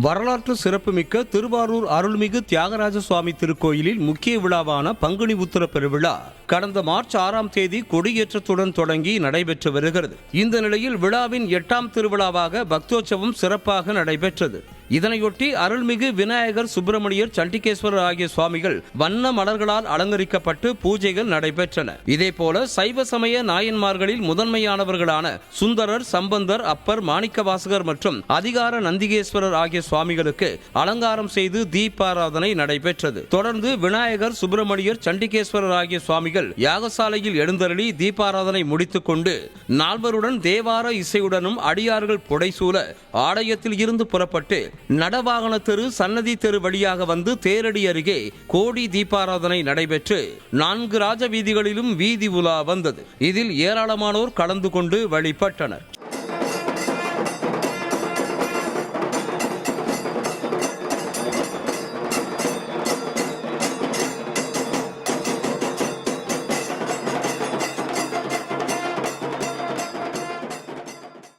வரலாற்று சிறப்புமிக்க திருவாரூர் அருள்மிகு தியாகராஜ சுவாமி திருக்கோயிலில் முக்கிய விழாவான பங்குனி உத்திர பெருவிழா கடந்த மார்ச் 6ஆம் தேதி கொடியேற்றத்துடன் தொடங்கி நடைபெற்று வருகிறது. இந்த நிலையில் விழாவின் 8ஆம் திருவிழாவாக பக்தோற்சவம் சிறப்பாக நடைபெற்றது. இதனையொட்டி அருள்மிகு விநாயகர், சுப்பிரமணியர், சண்டிகேஸ்வரர் ஆகிய சுவாமிகள் வண்ண மலர்களால் அலங்கரிக்கப்பட்டு பூஜைகள் நடைபெற்றன. இதேபோல சைவ சமய நாயன்மார்களில் முதன்மையானவர்களான சுந்தரர், சம்பந்தர், அப்பர், மாணிக்கவாசகர் மற்றும் அதிகார நந்திகேஸ்வரர் ஆகிய சுவாமிகளுக்கு அலங்காரம் செய்து தீபாராதனை நடைபெற்றது. தொடர்ந்து விநாயகர், சுப்பிரமணியர், சண்டிகேஸ்வரர் ஆகிய சுவாமிகள் யாகசாலையில் எழுந்தருளி தீபாராதனை முடித்துக் கொண்டு நால்வருடன் தேவார இசையுடனும் அடியார்கள் புடைசூழ ஆலயத்தில் இருந்து புறப்பட்டு நடவாகன தெரு, சன்னதி தெரு வழியாக வந்து தேரடி அருகே கோடி தீபாராதனை நடைபெற்று 4 ராஜ வீதிகளிலும் வீதி உலா வந்தது. இதில் ஏராளமானோர் கலந்து கொண்டு வழிபட்டனர்.